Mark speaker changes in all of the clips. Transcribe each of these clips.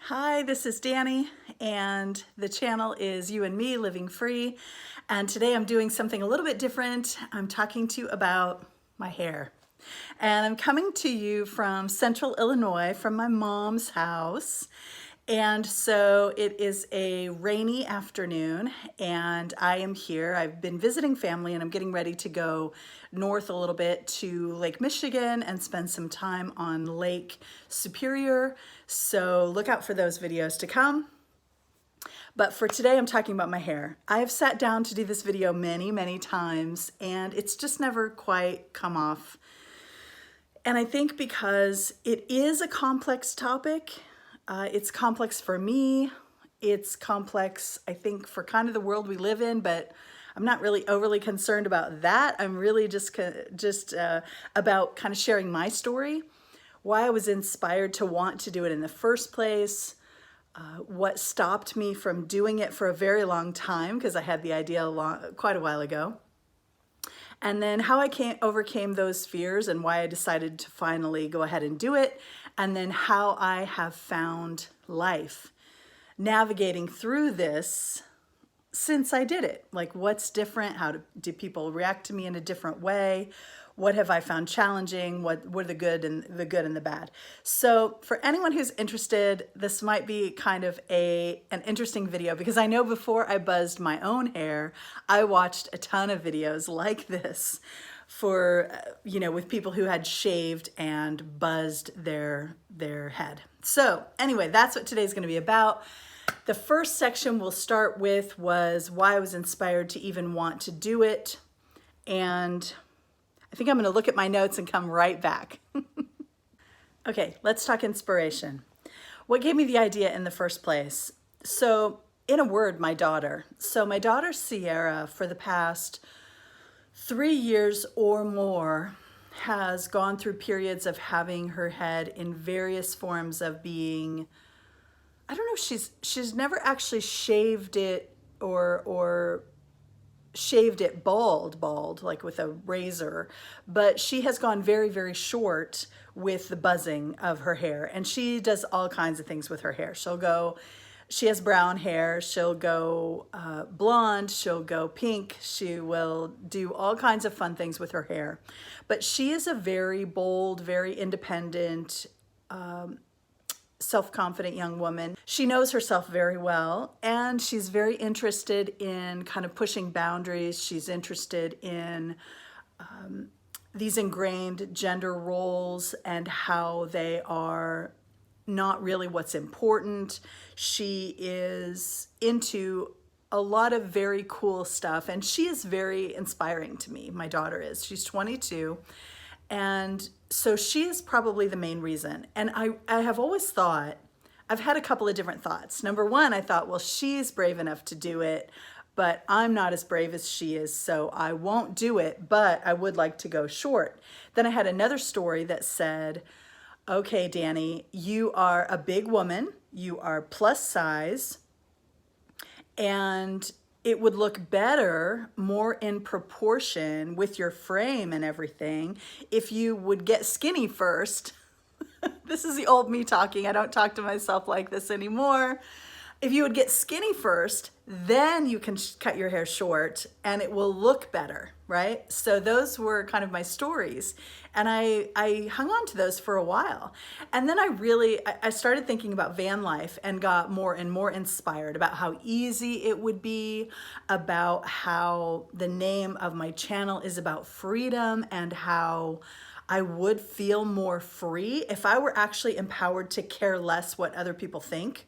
Speaker 1: Hi, this is Dani, and the channel is You and Me Living Free. And today I'm doing something a little bit different. I'm talking to you about my hair. And I'm coming to you from Central Illinois, from my mom's house. And so it is a rainy afternoon, and I am here. I've been visiting family, and I'm getting ready to go north a little bit to Lake Michigan and spend some time on Lake Superior. So look out for those videos to come. But for today, I'm talking about my hair. I've sat down to do this video many times, and it's just never quite come off. And I think because it is a complex topic, it's complex for me. It's complex, I think, for kind of the world we live in, but I'm not really overly concerned about that. I'm really just about kind of sharing my story, why I was inspired to want to do it in the first place, what stopped me from doing it for a very long time, because I had the idea quite a while ago, and then how I overcame those fears and why I decided to finally go ahead and do it, and then how I have found life navigating through this since I did it. Like, what's different? Do people react to me in a different way? What have I found challenging? What were the good and the bad? So for anyone who's interested, this might be kind of an interesting video, because I know before I buzzed my own hair, I watched a ton of videos like this for, with people who had shaved and buzzed their head. So anyway, that's what today's gonna be about. The first section we'll start with was why I was inspired to even want to do it. And I think I'm gonna look at my notes and come right back. Okay, let's talk inspiration. What gave me the idea in the first place? So in a word, my daughter. So my daughter Sierra, for the past 3 years or more, has gone through periods of having her head in various forms of being, I don't know, she's never actually shaved it or shaved it bald, like with a razor, but she has gone very short with the buzzing of her hair, and she does all kinds of things with her hair. She has brown hair, she'll go blonde, she'll go pink, she will do all kinds of fun things with her hair. But she is a very bold, very independent, self-confident young woman. She knows herself very well, and she's very interested in kind of pushing boundaries. She's interested in these ingrained gender roles and how they are not really what's important. She is into a lot of very cool stuff, and she is very inspiring to me. My daughter is. She's 22. And so she is probably the main reason. And I have always thought, I've had a couple of different thoughts. Number one, I thought, well, she's brave enough to do it, but I'm not as brave as she is, so I won't do it, but I would like to go short. Then I had another story that said, okay, Dani, you are a big woman, you are plus size, and it would look better, more in proportion with your frame and everything, if you would get skinny first. This is the old me talking. I don't talk to myself like this anymore. If you would get skinny first, then you can cut your hair short and it will look better, right? So those were kind of my stories. And I hung on to those for a while. And then I started thinking about van life and got more and more inspired about how easy it would be, about how the name of my channel is about freedom, and how I would feel more free if I were actually empowered to care less what other people think.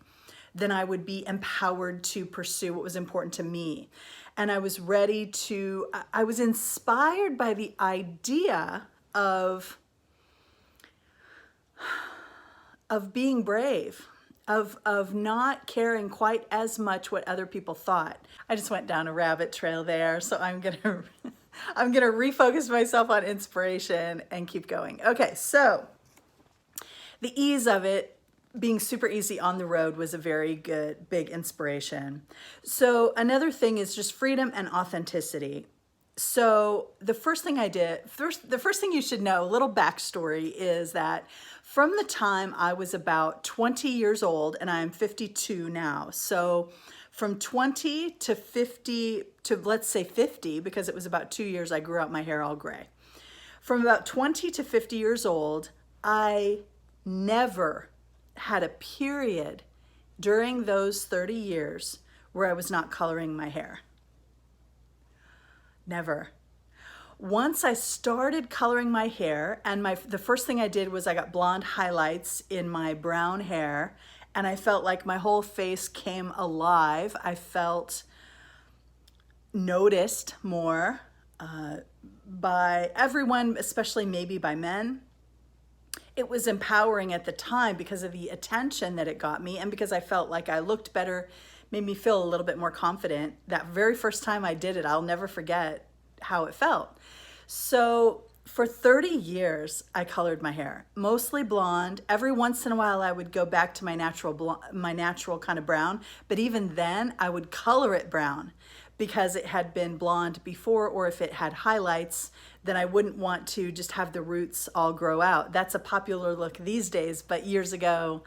Speaker 1: Then I would be empowered to pursue what was important to me. And I was I was inspired by the idea of being brave, of not caring quite as much what other people thought. I just went down a rabbit trail there, so I'm gonna refocus myself on inspiration and keep going. Okay, so the ease of it, being super easy on the road, was a very good, big inspiration. So another thing is just freedom and authenticity. So the first thing I did, the first thing you should know, a little backstory, is that from the time I was about 20 years old, and I'm 52 now, so from 20 to 50 to, let's say, 50, because it was about 2 years I grew out my hair all gray. From about 20 to 50 years old, I never had a period during those 30 years where I was not coloring my hair. Never. Once I started coloring my hair, and the first thing I did was I got blonde highlights in my brown hair, and I felt like my whole face came alive. I felt noticed more by everyone, especially maybe by men. It was empowering at the time because of the attention that it got me, and because I felt like I looked better, made me feel a little bit more confident. That very first time I did it, I'll never forget how it felt. So for 30 years, I colored my hair, mostly blonde. Every once in a while, I would go back to my natural kind of brown, but even then, I would color it brown because it had been blonde before, or if it had highlights, then I wouldn't want to just have the roots all grow out. That's a popular look these days, but years ago,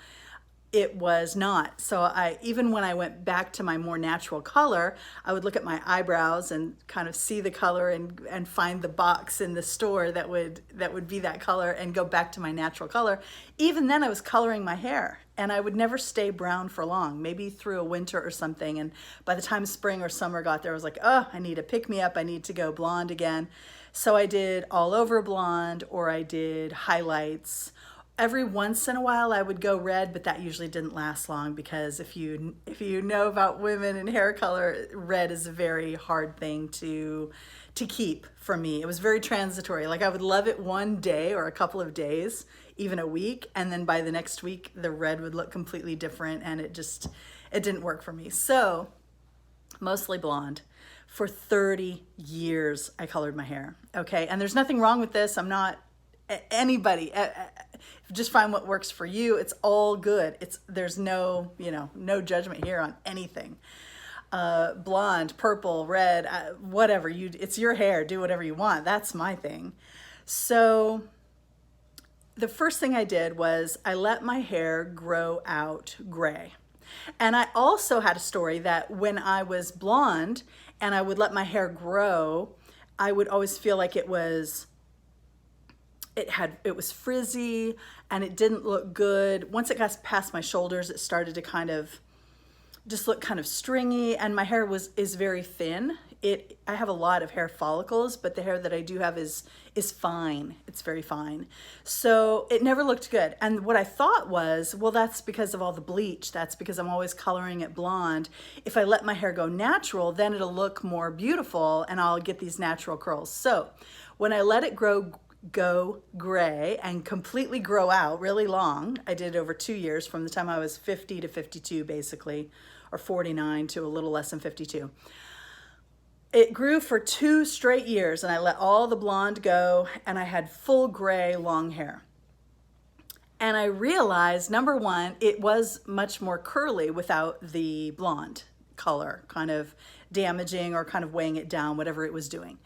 Speaker 1: it was not. So even when I went back to my more natural color, I would look at my eyebrows and kind of see the color and find the box in the store that would be that color and go back to my natural color. Even then I was coloring my hair, and I would never stay brown for long, maybe through a winter or something. And by the time spring or summer got there, I was like, oh, I need a pick me up. I need to go blonde again. So I did all over blonde, or I did highlights. Every once in a while I would go red, but that usually didn't last long, because if you know about women and hair color, red is a very hard thing to keep for me. It was very transitory. Like I would love it one day or a couple of days, even a week, and then by the next week the red would look completely different, and it didn't work for me. So mostly blonde. For 30 years I colored my hair. Okay, and there's nothing wrong with this. I'm not anybody, just find what works for you. It's all good. There's no judgment here on anything. Blonde, purple, red, whatever, it's your hair. Do whatever you want. That's my thing. So the first thing I did was I let my hair grow out gray. And I also had a story that when I was blonde and I would let my hair grow, I would always feel like it was frizzy and it didn't look good. Once it got past my shoulders, it started to kind of just look kind of stringy, and my hair is very thin. I have a lot of hair follicles, but the hair that I do have is fine. It's very fine. So it never looked good. And what I thought was, well, that's because of all the bleach. That's because I'm always coloring it blonde. If I let my hair go natural, then it'll look more beautiful and I'll get these natural curls. So when I let it go gray and completely grow out really long, I did it over 2 years, from the time I was 50 to 52 basically, or 49 to a little less than 52. It grew for 2 straight years, and I let all the blonde go, and I had full gray long hair. And I realized, number one, it was much more curly without the blonde color kind of damaging or kind of weighing it down, whatever it was doing.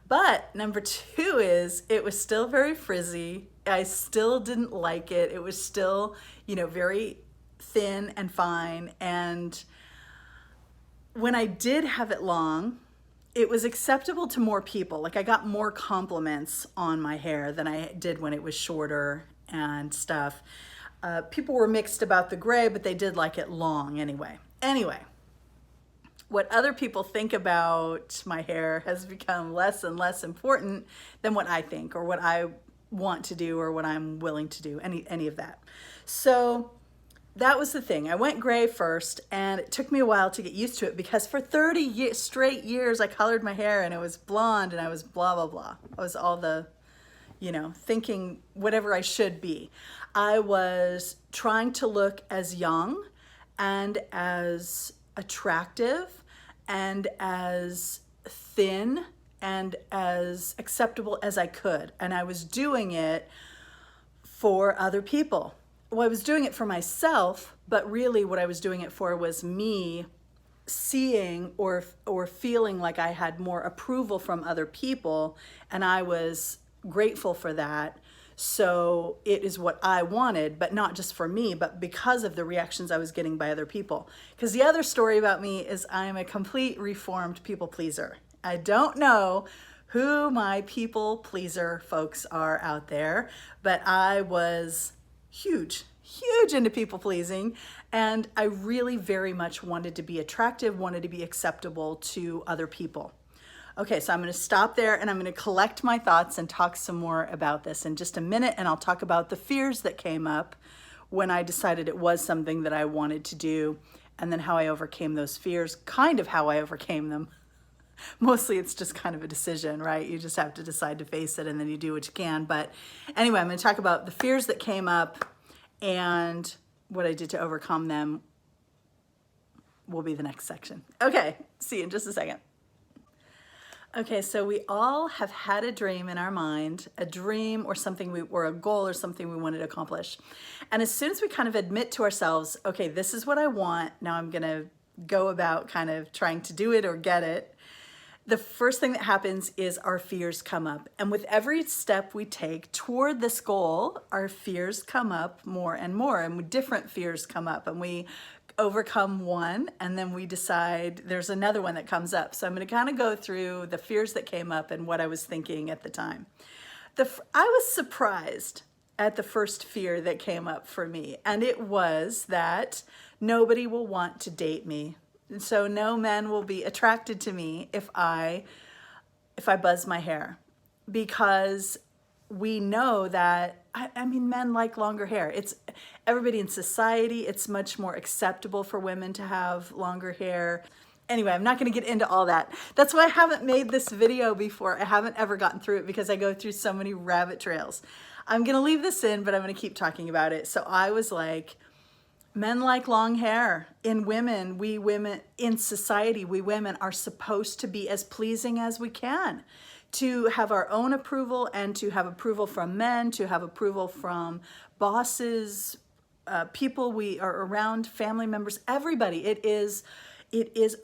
Speaker 1: But number two is it was still very frizzy. I still didn't like it. It was still, very thin and fine. And when I did have it long, it was acceptable to more people. Like I got more compliments on my hair than I did when it was shorter and stuff. People were mixed about the gray, but they did like it long anyway. Anyway. What other people think about my hair has become less and less important than what I think or what I want to do or what I'm willing to do, any of that. So that was the thing. I went gray first, and it took me a while to get used to it, because for 30 straight years I colored my hair and it was blonde and I was blah, blah, blah. I was all the, thinking whatever I should be. I was trying to look as young and as attractive and as thin and as acceptable as I could. And I was doing it for other people. Well, I was doing it for myself, but really what I was doing it for was me seeing or feeling like I had more approval from other people, and I was grateful for that. So it is what I wanted, but not just for me, but because of the reactions I was getting by other people. Because the other story about me is I'm a complete reformed people pleaser. I don't know who my people pleaser folks are out there, but I was huge into people pleasing, and I really very much wanted to be attractive, wanted to be acceptable to other people. Okay, so I'm going to stop there and I'm going to collect my thoughts and talk some more about this in just a minute, and I'll talk about the fears that came up when I decided it was something that I wanted to do, and then how I overcame those fears, kind of how I overcame them. Mostly it's just kind of a decision, right? You just have to decide to face it and then you do what you can. But anyway, I'm going to talk about the fears that came up, and what I did to overcome them will be the next section. Okay, see you in just a second. Okay, so we all have had a dream in our mind, a dream or something or a goal or something we wanted to accomplish. And as soon as we kind of admit to ourselves, okay, this is what I want, now I'm gonna go about kind of trying to do it or get it, the first thing that happens is our fears come up. And with every step we take toward this goal, our fears come up more and more, and different fears come up, and we overcome one, and then we decide there's another one that comes up. So I'm going to kind of go through the fears that came up and what I was thinking at the time. I was surprised at the first fear that came up for me, and it was that nobody will want to date me. And so no men will be attracted to me if I buzz my hair, because we know that, I mean, men like longer hair. It's everybody in society, it's much more acceptable for women to have longer hair. Anyway, I'm not going to get into all that. That's why I haven't made this video before. I haven't ever gotten through it because I go through so many rabbit trails. I'm going to leave this in, but I'm going to keep talking about it. So I was like, men like long hair. In women, we women, in society, we women are supposed to be as pleasing as we can, to have our own approval and to have approval from men, to have approval from bosses, people we are around, family members, everybody. It is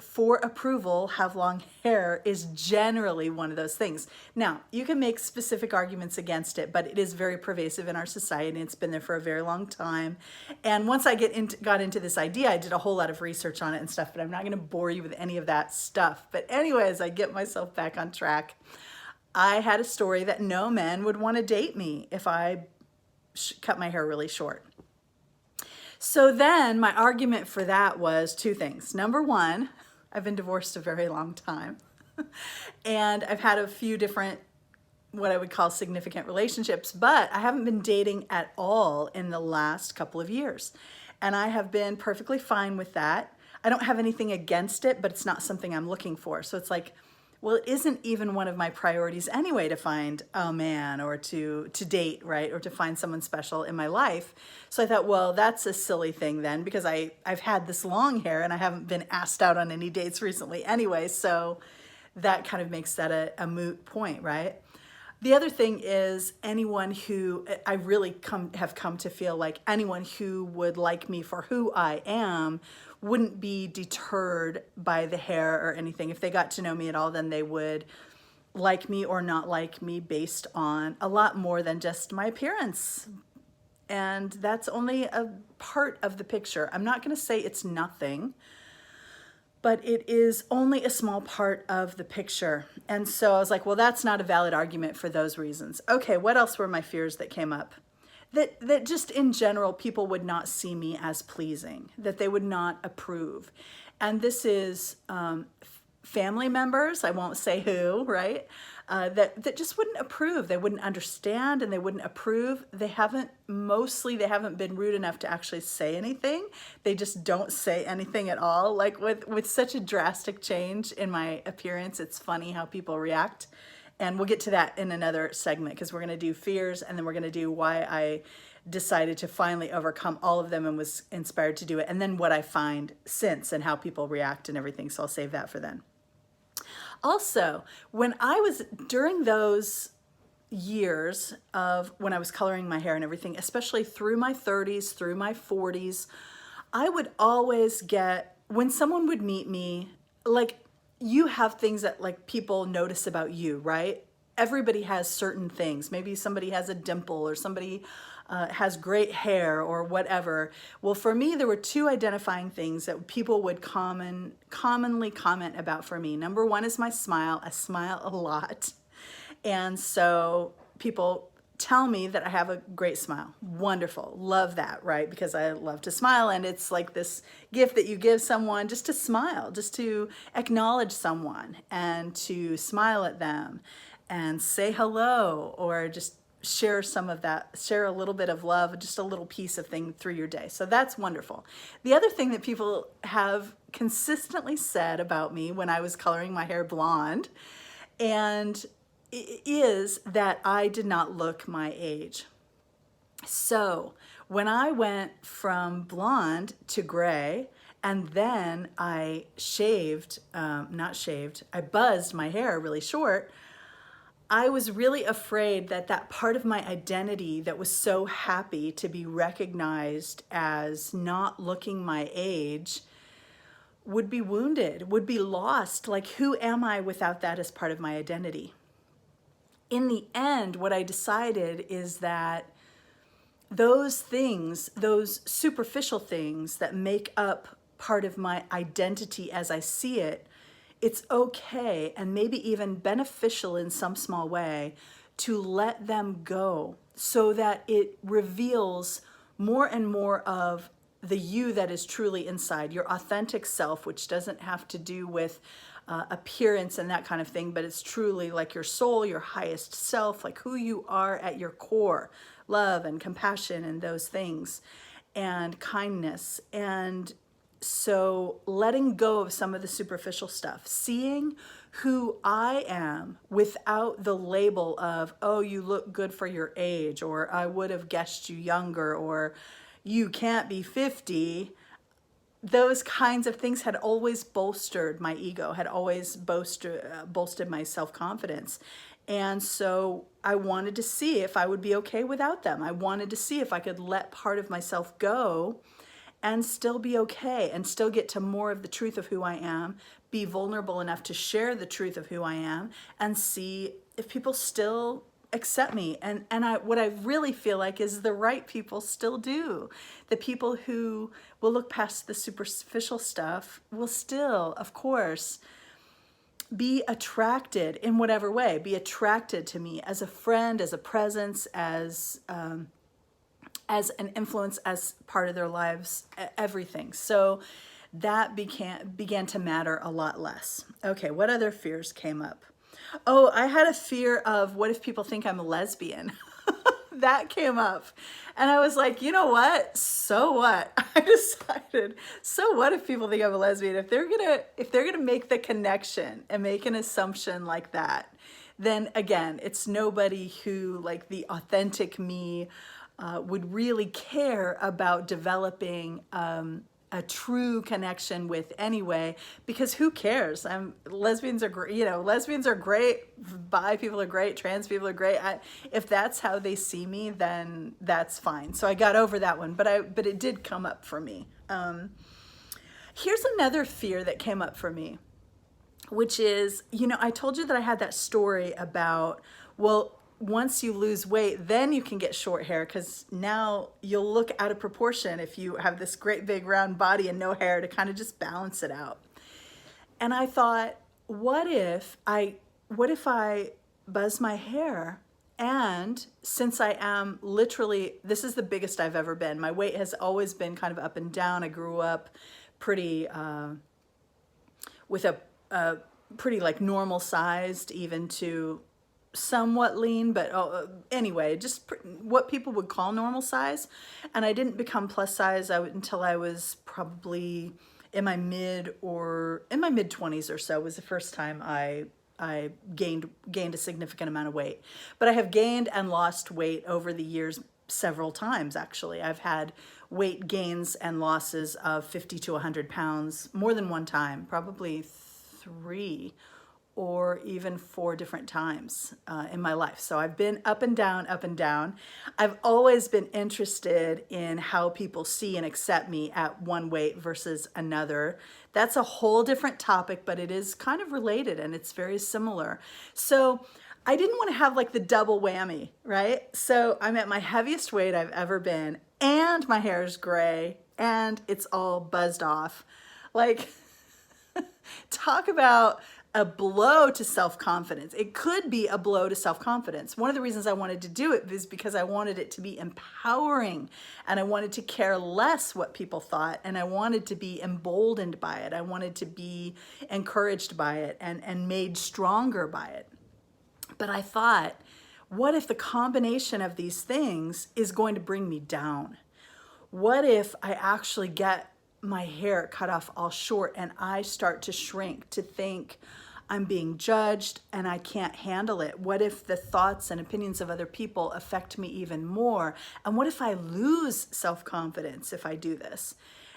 Speaker 1: for approval. Have long hair is generally one of those things. Now, you can make specific arguments against it, but it is very pervasive in our society, and it's been there for a very long time. And once I got into this idea, I did a whole lot of research on it and stuff, but I'm not going to bore you with any of that stuff. But anyways, I get myself back on track. I had a story that no men would want to date me if I cut my hair really short. So then my argument for that was two things. Number one, I've been divorced a very long time. And I've had a few different, what I would call significant relationships, but I haven't been dating at all in the last couple of years. And I have been perfectly fine with that. I don't have anything against it, but it's not something I'm looking for. So it's like, well, it isn't even one of my priorities anyway to find a man or to date, right? Or to find someone special in my life. So I thought, well, that's a silly thing then, because I've had this long hair and I haven't been asked out on any dates recently anyway. So that kind of makes that a moot point, right? The other thing is anyone who, I really have come to feel like anyone who would like me for who I am wouldn't be deterred by the hair or anything. If they got to know me at all, then they would like me or not like me based on a lot more than just my appearance. And that's only a part of the picture. I'm not going to say it's nothing, but it is only a small part of the picture. And so I was like, well, that's not a valid argument for those reasons. Okay, what else were my fears that came up? That just in general, people would not see me as pleasing, that they would not approve. And this is family members, I won't say who, right? That just wouldn't approve. They wouldn't understand and they wouldn't approve. They haven't been rude enough to actually say anything. They just don't say anything at all. Like with such a drastic change in my appearance, it's funny how people react. And we'll get to that in another segment, because we're going to do fears, and then we're going to do why I decided to finally overcome all of them and was inspired to do it, and then what I find since and how people react and everything. So I'll save that for then. Also, during those years of when I was coloring my hair and everything, especially through my 30s, through my 40s, I would always get when someone would meet me, like, you have things that like people notice about you, right? Everybody has certain things. Maybe somebody has a dimple, or somebody has great hair, or whatever. Well, for me, there were two identifying things that people would commonly comment about for me. Number one is my smile. I smile a lot. And so people tell me that I have a great smile. Wonderful. Love that, right? Because I love to smile, and it's like this gift that you give someone, just to smile, just to acknowledge someone and to smile at them and say hello, or just share some of that, share a little bit of love, just a little piece of thing through your day. So that's wonderful. The other thing that people have consistently said about me when I was coloring my hair blonde, and is that I did not look my age. So when I went from blonde to gray, and then I shaved, not shaved, I buzzed my hair really short, I was really afraid that that part of my identity that was so happy to be recognized as not looking my age would be wounded, would be lost. Like, who am I without that as part of my identity? In the end, what I decided is that those things, those superficial things that make up part of my identity as I see it, it's okay and maybe even beneficial in some small way to let them go, so that it reveals more and more of the you that is truly inside, your authentic self, which doesn't have to do with appearance and that kind of thing, but it's truly like your soul, your highest self, like who you are at your core, love and compassion and those things, and kindness. And so letting go of some of the superficial stuff, seeing who I am without the label of, oh, you look good for your age, or I would have guessed you younger, or you can't be 50. Those kinds of things had always bolstered my ego, had always bolstered my self-confidence. And so I wanted to see if I would be okay without them. I wanted to see if I could let part of myself go and still be okay, and still get to more of the truth of who I am, be vulnerable enough to share the truth of who I am, and see if people still accept me. And what I really feel like is the right people still do. The people who will look past the superficial stuff will still, of course, be attracted in whatever way, be attracted to me as a friend, as a presence, as an influence, as part of their lives, everything. So that began to matter a lot less. Okay, what other fears came up? Oh, I had a fear of, what if people think I'm a lesbian? That came up. And I was like, you know what? So what? I decided, so what if people think I'm a lesbian? If they're gonna make the connection and make an assumption like that, then again, it's nobody who, like the authentic me, would really care about developing a true connection with anyway, because who cares? Lesbians are great, lesbians are great, bi people are great, trans people are great. If that's how they see me, then that's fine. So I got over that one, but it did come up for me. Here's another fear that came up for me, which is, I told you that I had that story about, well, once you lose weight, then you can get short hair, because now you'll look out of proportion if you have this great big round body and no hair to kind of just balance it out. And I thought, what if I buzz my hair? And since I am literally, this is the biggest I've ever been. My weight has always been kind of up and down. I grew up pretty, with a pretty like normal sized, even to somewhat lean, but anyway, just what people would call normal size. And I didn't become plus size until I was probably in my mid 20s or so, was the first time I gained a significant amount of weight. But I have gained and lost weight over the years several times, actually. I've had weight gains and losses of 50 to 100 pounds more than one time, probably 3 or even 4 different times in my life. So I've been up and down, up and down. I've always been interested in how people see and accept me at one weight versus another. That's a whole different topic, but it is kind of related and it's very similar. So I didn't want to have like the double whammy, right? So I'm at my heaviest weight I've ever been, and my hair is gray, and it's all buzzed off. Like, talk about a blow to self-confidence. It could be a blow to self-confidence. One of the reasons I wanted to do it is because I wanted it to be empowering, and I wanted to care less what people thought, and I wanted to be emboldened by it. I wanted to be encouraged by it and made stronger by it. But I thought, what if the combination of these things is going to bring me down? What if I actually get my hair cut off all short and I start to shrink, to think I'm being judged and I can't handle it? What if the thoughts and opinions of other people affect me even more? And what if I lose self-confidence if I do this?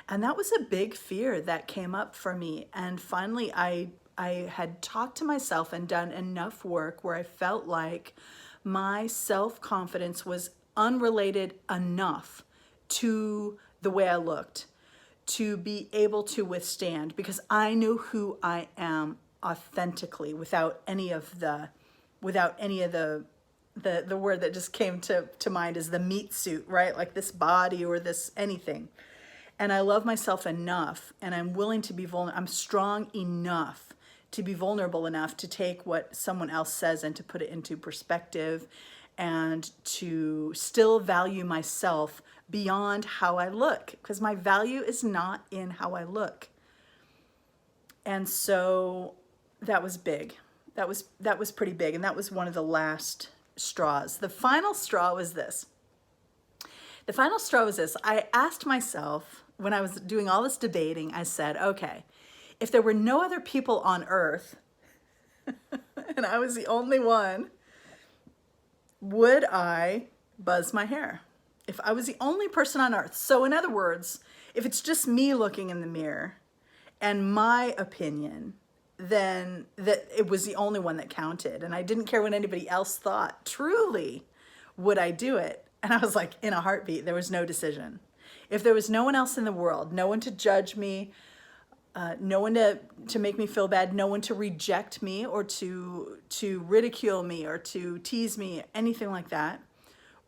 Speaker 1: And that was a big fear that came up for me. And finally, I had talked to myself and done enough work where I felt like my self-confidence was unrelated enough to the way I looked to be able to withstand, because I knew who I am authentically without any of the word that just came to mind is the meat suit, right? Like this body or this anything. And I love myself enough, and I'm willing to be vulnerable. I'm strong enough to be vulnerable enough to take what someone else says and to put it into perspective, and to still value myself beyond how I look, because my value is not in how I look. And so that was big. That was pretty big, and that was one of the last straws. The final straw was this. The final straw was this. I asked myself, when I was doing all this debating, I said, okay, if there were no other people on earth and I was the only one, would I buzz my hair? If I was the only person on earth. So in other words, if it's just me looking in the mirror and my opinion, then that it was the only one that counted, and I didn't care what anybody else thought, truly, would I do it? And I was like, in a heartbeat. There was no decision. If there was no one else in the world, no one to judge me, no one to make me feel bad, no one to reject me or to ridicule me or to tease me, anything like that,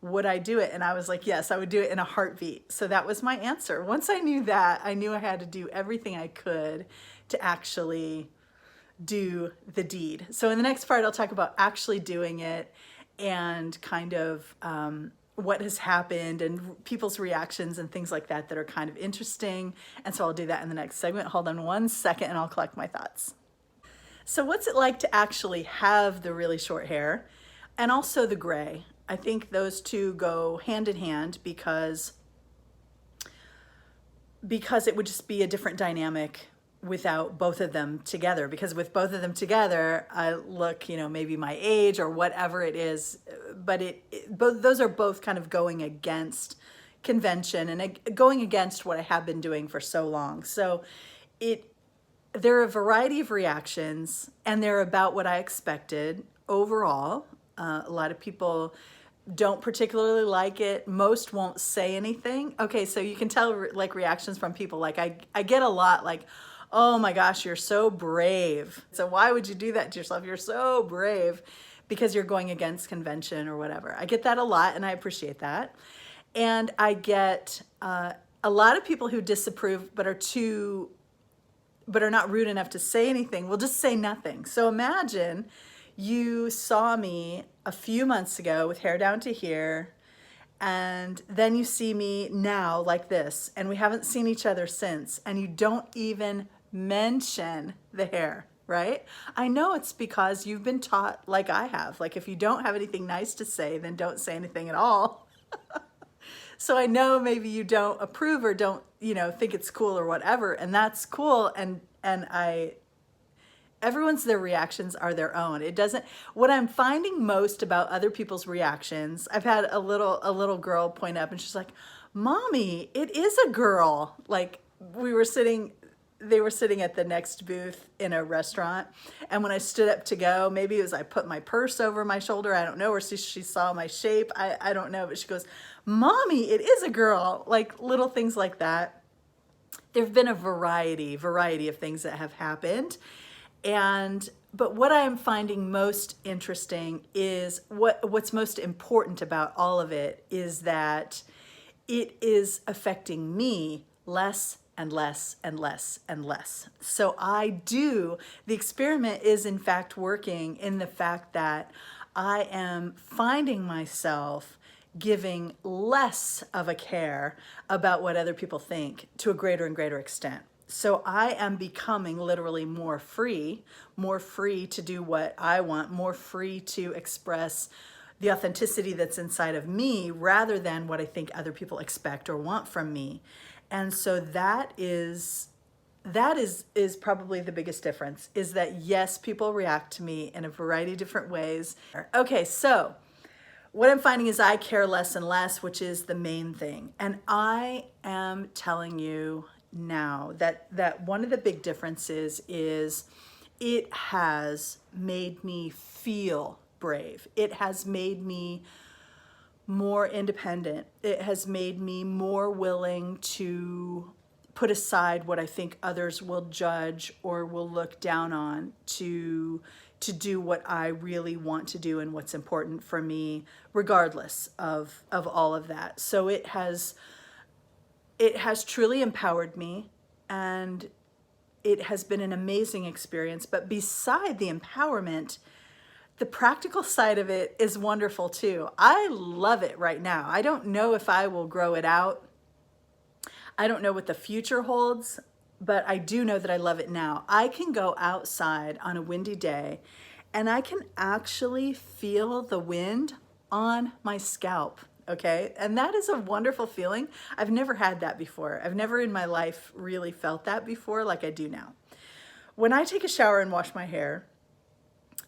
Speaker 1: would I do it? And I was like, yes, I would do it in a heartbeat. So that was my answer. Once I knew that, I knew I had to do everything I could to actually do the deed. So in the next part, I'll talk about actually doing it and kind of what has happened and people's reactions and things like that that are kind of interesting. And so I'll do that in the next segment. Hold on one second and I'll collect my thoughts. So what's it like to actually have the really short hair and also the gray? I think those two go hand in hand because it would just be a different dynamic without both of them together. Because with both of them together, I look, maybe my age or whatever it is, but those are both kind of going against convention and going against what I have been doing for so long. So there are a variety of reactions, and they're about what I expected overall. A lot of people don't particularly like it. Most won't say anything. Okay, so you can tell like reactions from people. Like I get a lot like, oh my gosh, you're so brave. So why would you do that to yourself? You're so brave because you're going against convention or whatever. I get that a lot, and I appreciate that. And I get a lot of people who disapprove but are not rude enough to say anything. Will just say nothing. So imagine you saw me a few months ago with hair down to here, and then you see me now like this, and we haven't seen each other since, and you don't even mention the hair, right? I know it's because you've been taught like I have. Like if you don't have anything nice to say, then don't say anything at all. So I know maybe you don't approve or don't, think it's cool or whatever, and that's cool. And their reactions are their own. What I'm finding most about other people's reactions, I've had a little girl point up and she's like, Mommy, it is a girl. Like we were sitting they were sitting at the next booth in a restaurant. And when I stood up to go, maybe it was I put my purse over my shoulder, I don't know, or she saw my shape, I don't know, but she goes, "Mommy, it is a girl." Like little things like that. There've been a variety of things that have happened. But what I'm finding most interesting is what's most important about all of it is that it is affecting me less and less and less and less. So the experiment is in fact working in the fact that I am finding myself giving less of a care about what other people think to a greater and greater extent. So I am becoming literally more free to do what I want, more free to express the authenticity that's inside of me rather than what I think other people expect or want from me. And so that is probably the biggest difference, is that yes, people react to me in a variety of different ways. Okay, so what I'm finding is I care less and less, which is the main thing. And I am telling you now that one of the big differences is it has made me feel brave. It has made me more independent. It has made me more willing to put aside what I think others will judge or will look down on to do what I really want to do and what's important for me, regardless of all of that. So it has truly empowered me, and it has been an amazing experience. But beside the empowerment, the practical side of it is wonderful too. I love it right now. I don't know if I will grow it out. I don't know what the future holds, but I do know that I love it now. I can go outside on a windy day and I can actually feel the wind on my scalp, okay? And that is a wonderful feeling. I've never had that before. I've never in my life really felt that before like I do now. When I take a shower and wash my hair,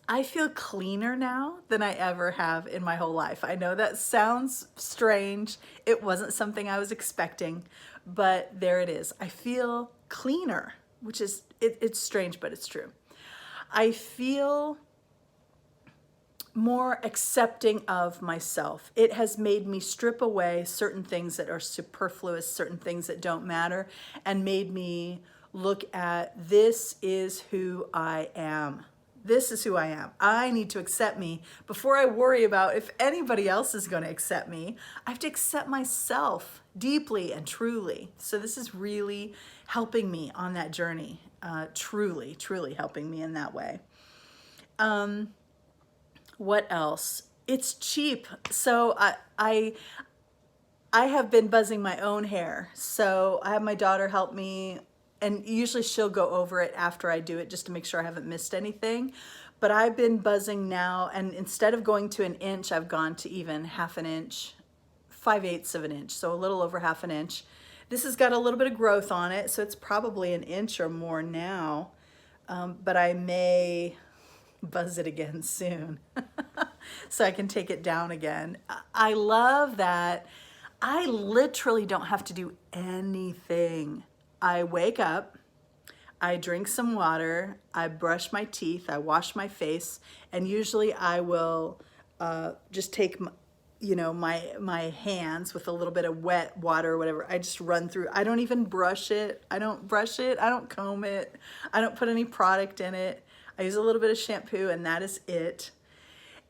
Speaker 1: I feel cleaner now than I ever have in my whole life. I know that sounds strange. It wasn't something I was expecting, but there it is. I feel cleaner, which is, it's strange, but it's true. I feel more accepting of myself. It has made me strip away certain things that are superfluous, certain things that don't matter, and made me look at this is who I am. This is who I am. I need to accept me before I worry about if anybody else is going to accept me. I have to accept myself deeply and truly. So this is really helping me on that journey. Truly helping me in that way. What else? It's cheap. So I have been buzzing my own hair. So I have my daughter help me, and usually she'll go over it after I do it just to make sure I haven't missed anything. But I've been buzzing now, and instead of going to 1 inch, I've gone to even 1/2 inch, 5/8 of an inch, so a little over 1/2 inch. This has got a little bit of growth on it, so it's probably 1 inch or more now, but I may buzz it again soon so I can take it down again. I love that I literally don't have to do anything. I wake up, I drink some water, I brush my teeth, I wash my face, and usually I will just take my hands with a little bit of wet water or whatever. I just run through. I don't even brush it. I don't brush it. I don't comb it. I don't put any product in it. I use a little bit of shampoo, and that is it.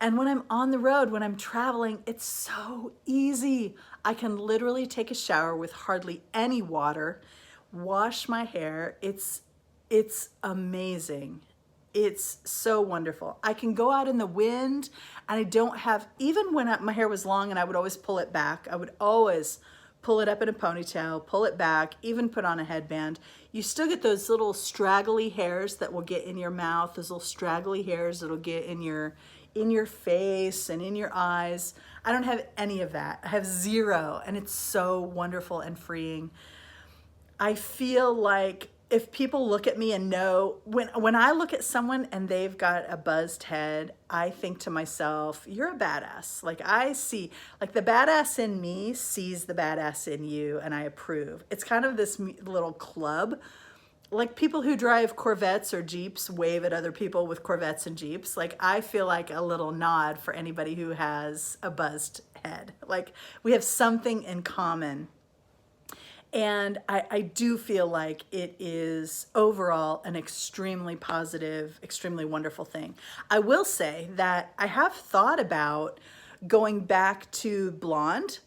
Speaker 1: And when I'm on the road, when I'm traveling, it's so easy. I can literally take a shower with hardly any water, wash my hair. It's amazing. It's so wonderful. I can go out in the wind, and I don't have, even when my hair was long and I would always pull it back, I would always pull it up in a ponytail, pull it back, even put on a headband. You still get those little straggly hairs that will get in your mouth, those little straggly hairs that'll get in your face and in your eyes. I don't have any of that. I have zero, and it's so wonderful and freeing. I feel like if people look at me and know, when I look at someone and they've got a buzzed head, I think to myself, you're a badass. Like I see, like the badass in me sees the badass in you, and I approve. It's kind of this little club like people who drive Corvettes or Jeeps wave at other people with Corvettes and Jeeps. Like I feel like a little nod for anybody who has a buzzed head. Like we have something in common. And I do feel like it is overall an extremely positive, extremely wonderful thing. I will say that I have thought about going back to blonde,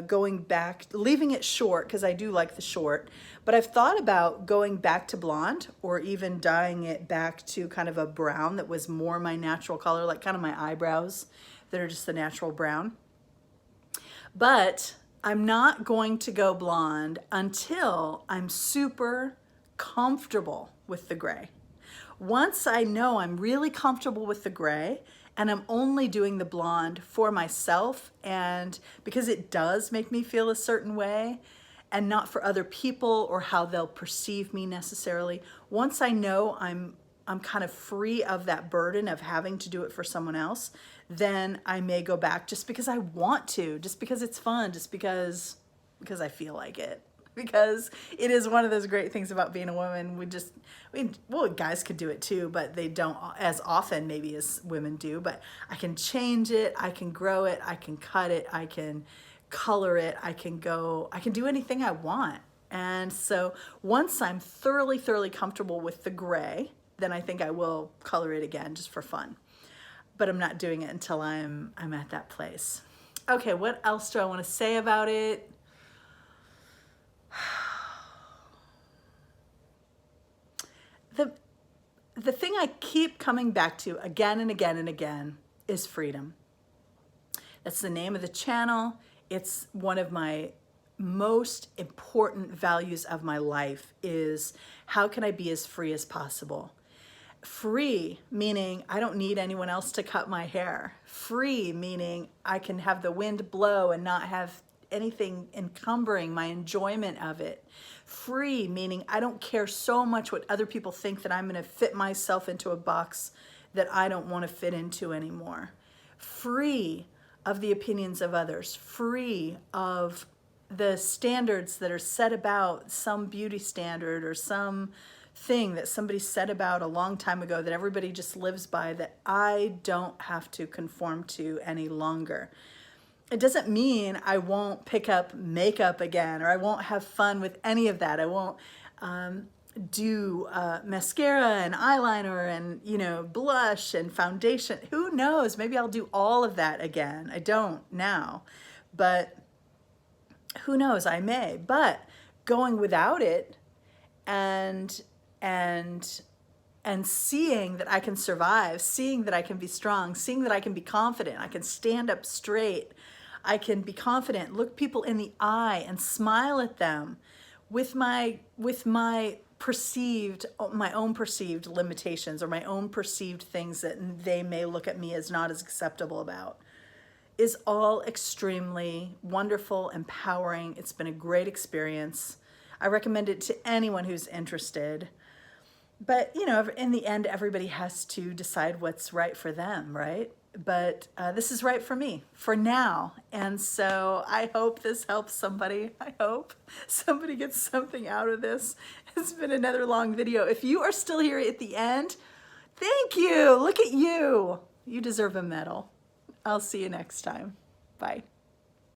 Speaker 1: going back, leaving it short because I do like the short, but I've thought about going back to blonde or even dyeing it back to kind of a brown that was more my natural color, like kind of my eyebrows that are just the natural brown. But I'm not going to go blonde until I'm super comfortable with the gray. Once I know I'm really comfortable with the gray and I'm only doing the blonde for myself and because it does make me feel a certain way and not for other people or how they'll perceive me necessarily, once I know I'm kind of free of that burden of having to do it for someone else, then I may go back just because I want to, just because it's fun, just because I feel like it. Because it is one of those great things about being a woman. Well, guys could do it too, but they don't as often maybe as women do. But I can change it, I can grow it, I can cut it, I can color it, I can do anything I want. And so once I'm thoroughly comfortable with the gray, then I think I will color it again just for fun. But I'm not doing it until I'm at that place. Okay, what else do I want to say about it? The thing I keep coming back to again and again and again is freedom. That's the name of the channel. It's one of my most important values of my life is how can I be as free as possible? Free, meaning I don't need anyone else to cut my hair. Free, meaning I can have the wind blow and not have anything encumbering my enjoyment of it. Free, meaning I don't care so much what other people think that I'm going to fit myself into a box that I don't want to fit into anymore. Free of the opinions of others. Free of the standards that are set about some beauty standard or some thing that somebody said about a long time ago that everybody just lives by that I don't have to conform to any longer. It doesn't mean I won't pick up makeup again or I won't have fun with any of that. I won't do mascara and eyeliner and blush and foundation. Who knows? Maybe I'll do all of that again. I don't now, but who knows? I may. But going without it and seeing that I can survive, seeing that I can be strong, seeing that I can be confident, I can stand up straight, I can be confident, look people in the eye and smile at them with my own perceived limitations or my own perceived things that they may look at me as not as acceptable about, is all extremely wonderful, empowering. It's been a great experience. I recommend it to anyone who's interested. But, in the end, everybody has to decide what's right for them, right? But this is right for me, for now. And so I hope this helps somebody. I hope somebody gets something out of this. It's been another long video. If you are still here at the end, thank you. Look at you. You deserve a medal. I'll see you next time. Bye.